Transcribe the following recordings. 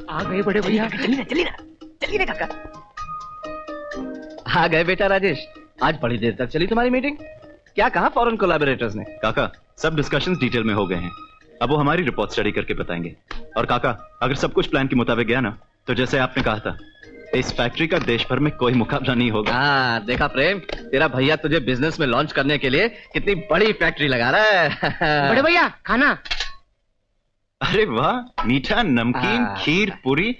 आ गए बड़े भैया। चलिए ना काका। आ गए बेटा राजेश, आज बड़ी देर तक चली तुम्हारी मीटिंग। क्या कहा फॉरेन कोलैबोरेटर्स ने? काका सब डिस्कशंस डिटेल में हो गए हैं, अब वो हमारी रिपोर्ट स्टडी करके बताएंगे। और काका अगर सब कुछ प्लान के मुताबिक गया ना, तो जैसे आपने कहा था, इस फैक्ट्री का देश भर में कोई मुकाबला नहीं होगा। हाँ देखा प्रेम, तेरा भैया तुझे बिजनेस में लॉन्च करने के लिए कितनी बड़ी फैक्ट्री लगा रहा है। बड़े भैया खाना। अरे वाह, मीठा नमकीन खीर पूरी,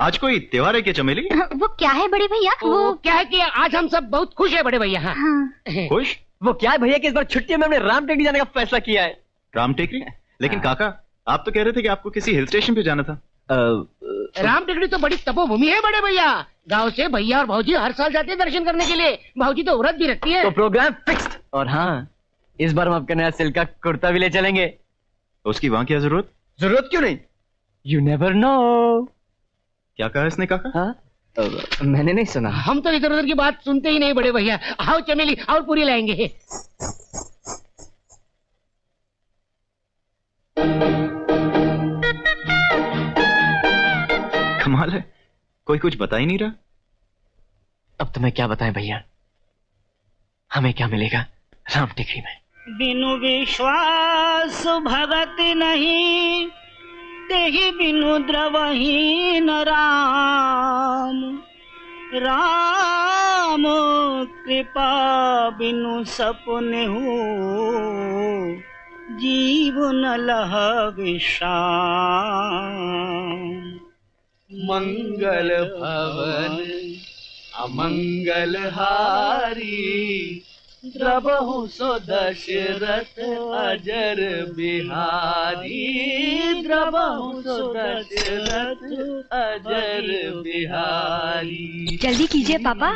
आज कोई त्योहार है क्या चमेली? वो क्या है बड़े भैया? वो क्या है कि आज हम सब बहुत खुश है बड़े भैया। हाँ। खुश? वो क्या है भैया कि इस बार छुट्टियों में हमने राम टेकरी जाने का फैसला किया है। राम टेकरी? लेकिन काका आप तो कह रहे थे कि आपको किसी हिल स्टेशन पे जाना था। राम टेकरी तो बड़ी तपोभूमि है बड़े भैया। गांव से भैया और भाऊजी हर साल जाते हैं दर्शन करने के लिए। भाऊजी तो व्रत भी रखती है। तो प्रोग्राम फिक्स्ड। और हाँ, इस बार हम आपका नया सिल्क का कुर्ता भी ले चलेंगे। उसकी वहां क्या जरूरत? जरूरत क्यों नहीं? You never know. क्या कहा इसने काका? हाँ? मैंने नहीं सुना। हम तो इधर उधर की बात सुनते ही नहीं बड़े भैया। आओ चमेली और पूरी लाएंगे। कमाल है, कोई कुछ बता ही नहीं रहा। अब तुम्हें क्या बताएं भैया, हमें क्या मिलेगा राम टेकरी में? बिनु विश्वास भगत नहीं, तेहि बिनु द्रवहीन राम। राम कृपा बिनु सपने हो, जीवन लह विश्राम। मंगल भवन अमंगल हारी, द्रवहु सो दशरथ अजर बिहारी। द्रवहु सो दशरथ अजर बिहारी। जल्दी कीजिए पापा,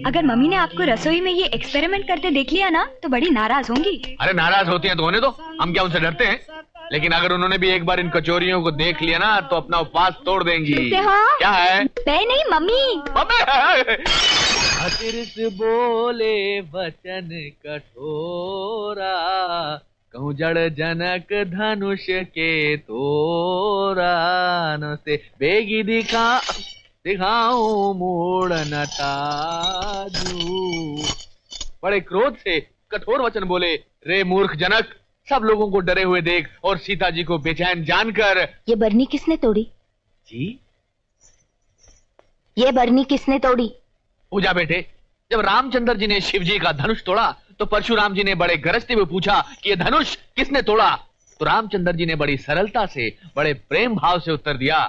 अगर मम्मी ने आपको रसोई में ये एक्सपेरिमेंट करते देख लिया ना तो बड़ी नाराज होंगी। अरे नाराज होती हैं तो होने दो, हम क्या उनसे डरते हैं? लेकिन अगर उन्होंने भी एक बार इन कचोरियों को देख लिया ना तो अपना उपवास तोड़ देंगी। हाँ? क्या है? मैं नहीं मम्मी। अतिरिस बोले वचन कठोरा, कहूँ जड़ जनक धनुष के तोरा। न से बेगी दिखाऊं मूड न ताजू। बड़े क्रोध से कठोर वचन बोले, रे मूर्ख जनक, सब लोगों को डरे हुए देख और सीता जी को बेचैन जानकर। ये बरनी किसने तोड़ी? जी? ये बरनी किसने तोड़ी? पूजा बेटे, जब रामचंद्र जी ने शिव जी का धनुष तोड़ा तो परशुराम जी ने बड़े गरजते हुए पूछा कि ये धनुष किसने तोड़ा? तो रामचंद्र जी ने बड़ी सरलता से, बड़े प्रेम भाव से उत्तर दिया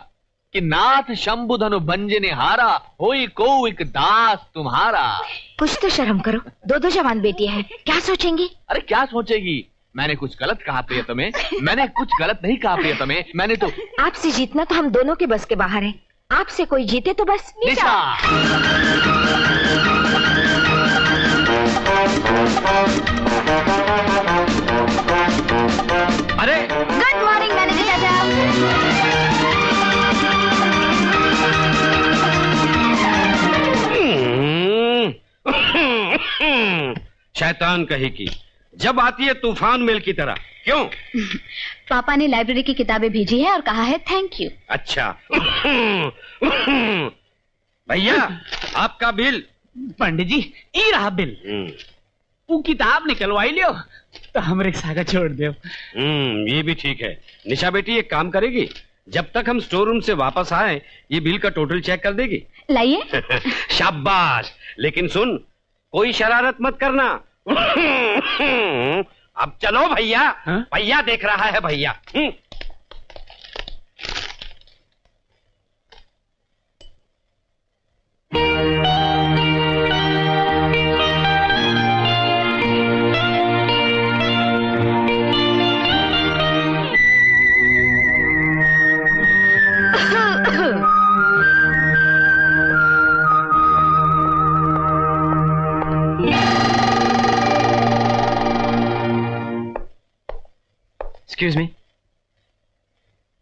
कि नाथ शंभु धनु भंजने हारा, होई को एक दास तुम्हारा। कुछ तो शर्म करो, दो जवान बेटी है, क्या सोचेंगी? अरे क्या सोचेगी? मैंने कुछ गलत कहा प्रियतमे? मैंने कुछ गलत नहीं कहा प्रियतमे। मैंने तो आपसे जीतना तो हम दोनों के बस के बाहर है। आपसे कोई जीते तो बस निशा। अरे गुड मॉर्निंग मैनेजर चाचा। शैतान कही की, जब आती है तूफान मेल की तरह। क्यों? पापा ने लाइब्रेरी की किताबें भेजी है और कहा है थैंक यू। अच्छा भैया आपका बिल। पंडित जी ये रहा बिल। वो किताब निकलवाई लियो तो हम रिक्शा का छोड़ दो। ये भी ठीक है। निशा बेटी एक काम करेगी, जब तक हम स्टोर रूम से वापस आए ये बिल का टोटल चेक कर देगी। लाइए। शाबाश। लेकिन सुन, कोई शरारत मत करना। अब चलो भैया। भैया देख रहा है भैया।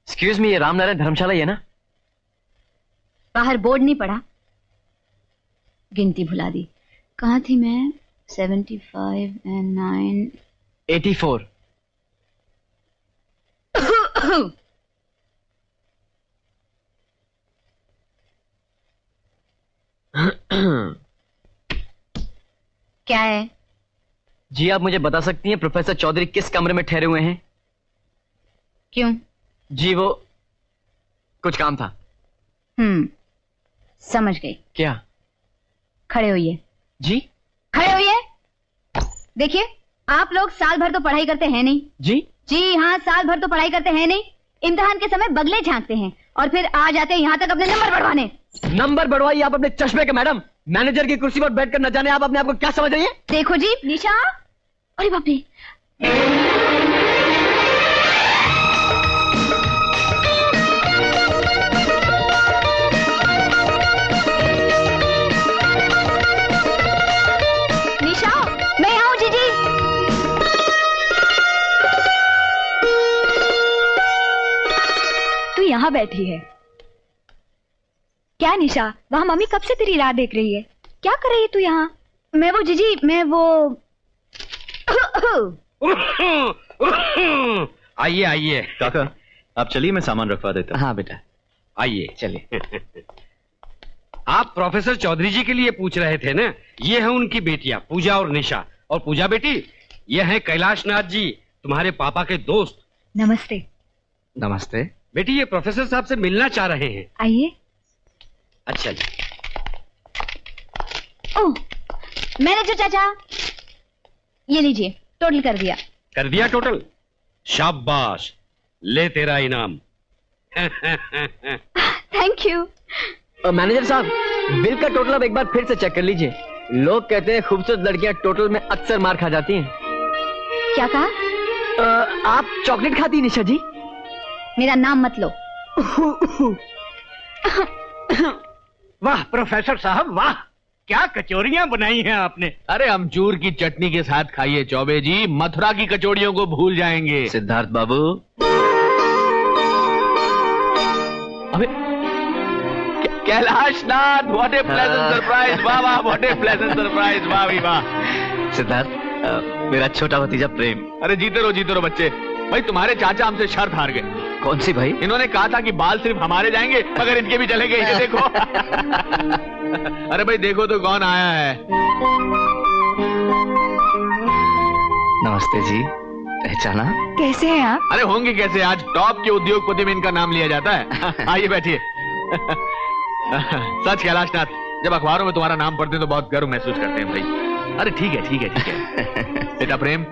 एक्सक्यूज मी, ये रामनारायण धर्मशाला ही है ना? बाहर बोर्ड नहीं पड़ा। गिनती भुला दी। कहाँ थी मैं? 75 and 9 84। क्या है? जी आप मुझे बता सकती हैं प्रोफेसर चौधरी किस कमरे में ठहरे हुए हैं? क्यों? जी वो कुछ काम था। समझ गई। क्या? खड़े होइए। जी खड़े होइए। देखिए, आप लोग साल भर तो पढ़ाई करते हैं नहीं। जी हाँ, साल भर तो पढ़ाई करते हैं नहीं। इम्तिहान के समय बगले झांकते हैं और फिर आ जाते हैं यहाँ तक अपने नंबर बढ़वाने। नंबर बढ़वाइए आप अपने चश्मे के मैडम। मैनेजर की कुर्सी पर बैठकर न जाने आप अपने आप को क्या समझ रही है? देखो जी निशा, अरे बाप रे, निशा मैं यहाँ हूँ। जीजी तू यहाँ बैठी है क्या? निशा, वहाँ मम्मी कब से तेरी राह देख रही है। क्या कर रही है तू यहाँ? मैं वो जीजी, मैं वो आइए आइए काका आप चलिए, मैं सामान रखवा देता हूँ। हाँ बेटा आइए। चलिए। आप प्रोफेसर चौधरी जी के लिए पूछ रहे थे ना? ये है उनकी बेटियां पूजा और निशा। और पूजा बेटी, ये है कैलाश नाथ जी, तुम्हारे पापा के दोस्त। नमस्ते। नमस्ते बेटी, ये प्रोफेसर साहब से मिलना चाह रहे हैं। आइए। अच्छा जी। ओह, मैनेजर चाचा, ये लीजिए, टोटल कर दिया। कर दिया टोटल? शाबाश, ले तेरा इनाम। Thank you. मैनेजर साहब, बिल का टोटल अब एक बार फिर से चेक कर लीजिए। लोग कहते हैं खूबसूरत लड़कियां टोटल में अक्सर मार खा जाती हैं। क्या कहा? आप चॉकलेट खाती हैं निशा जी? मेरा नाम मत लो। वाह प्रोफेसर साहब, वाह क्या कचौरियां बनाई हैं आपने। अरे अमचूर की चटनी के साथ खाइए चौबे जी, मथुरा की कचौड़ियों को भूल जाएंगे। सिद्धार्थ बाबू। अबे Kailash Nath, what A pleasant surprise. वाह वाह, व्हाट ए प्लेजेंट सरप्राइज। वाह भी वाह। सिद्धार्थ, मेरा छोटा भतीजा प्रेम। अरे जीते रहो बच्चे। भाई तुम्हारे चाचा हमसे शर्त हार गए। कौन सी भाई? इन्होंने कहा था कि बाल सिर्फ हमारे जाएंगे मगर इनके भी चलेंगे। ये देखो। अरे भाई देखो तो कौन आया है। नमस्ते जी, पहचाना? कैसे हैं आप? अरे होंगे कैसे, आज टॉप के उद्योगपति में इनका नाम लिया जाता है। आइए बैठिए। सच कैलाशनाथ, जब अखबारों में तुम्हारा नाम पढ़ते हैं तो बहुत गर्व महसूस करते हैं भाई। अरे ठीक है। बेटा प्रेम,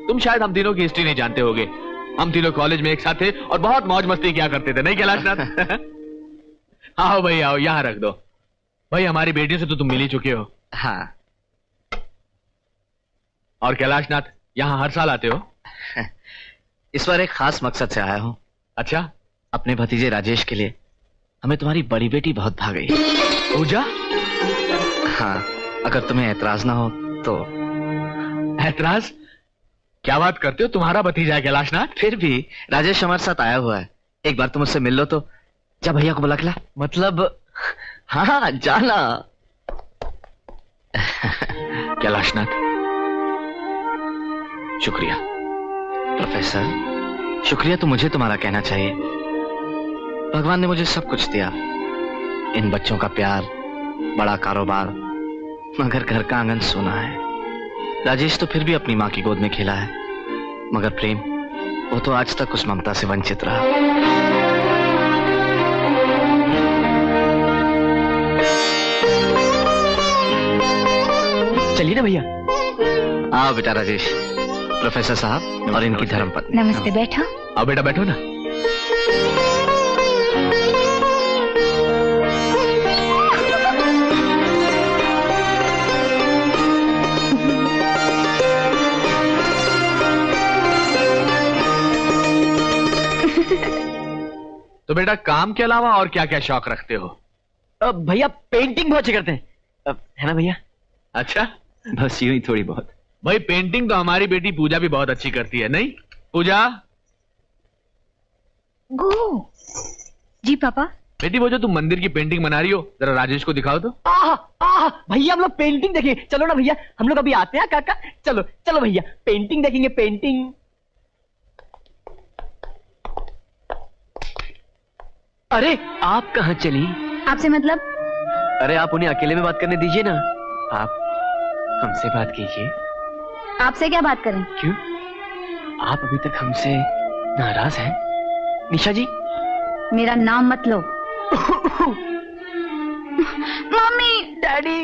तुम शायद हम तीनों की हिस्ट्री नहीं जानते होगे। हम तीनों कॉलेज में एक साथ थे और बहुत मौज मस्ती किया करते थे, नहीं कैलाशनाथ? आओ भाई आओ, यहाँ रख दो। भाई हमारी बेटियों से तो तुम मिल ही चुके हो। हाँ। और कैलाशनाथ, यहाँ हर साल आते हो? इस बार एक खास मकसद से आया हूँ। अच्छा? अपने भतीजे राजेश के लिए। हमें तुम्हारी बड़ी बेटी बहुत भा गई। पूजा? हाँ, अगर तुम्हें ऐतराज ना हो तो। ऐतराज? क्या बात करते हो, तुम्हारा भतीजा है कैलाशनाथ? फिर भी राजेश हमारे साथ आया हुआ है, एक बार तुम उससे मिल लो तो। जा भैया को बुला के ला। मतलब? हाँ जाना। कैलाशनाथ शुक्रिया। प्रोफेसर, शुक्रिया तो मुझे तुम्हारा कहना चाहिए। भगवान ने मुझे सब कुछ दिया, इन बच्चों का प्यार, बड़ा कारोबार, मगर घर का आंगन सोना है। राजेश तो फिर भी अपनी माँ की गोद में खेला है, मगर प्रेम, वो तो आज तक उस ममता से वंचित रहा। चलिए ना भैया। आओ बेटा राजेश, प्रोफेसर साहब और इनकी धर्मपत्नी। नमस्ते, बैठो। आओ बेटा बैठो ना। तो बेटा काम के अलावा और क्या क्या शौक रखते हो? भैया पेंटिंग बहुत अच्छी करते हैं, है ना भैया? अच्छा, बस यूं ही थोड़ी बहुत। भाई पेंटिंग तो हमारी बेटी पूजा भी बहुत अच्छी करती है, नहीं पूजा? गो जी पापा। बेटी वो जो तुम मंदिर की पेंटिंग बना रही हो, जरा राजेश को दिखाओ तो। भैया हम लोग पेंटिंग देखेंगे, चलो ना भैया, हम लोग अभी आते हैं काका। चलो चलो भैया, पेंटिंग देखेंगे, पेंटिंग। अरे आप कहाँ चली? आपसे मतलब? अरे आप उन्हें अकेले में बात करने दीजिए ना। हमसे बात कीजिए। आपसे क्या बात करें? क्यों? आप अभी तक हमसे नाराज हैं? निशा जी, मेरा नाम मत लो। Mummy, daddy.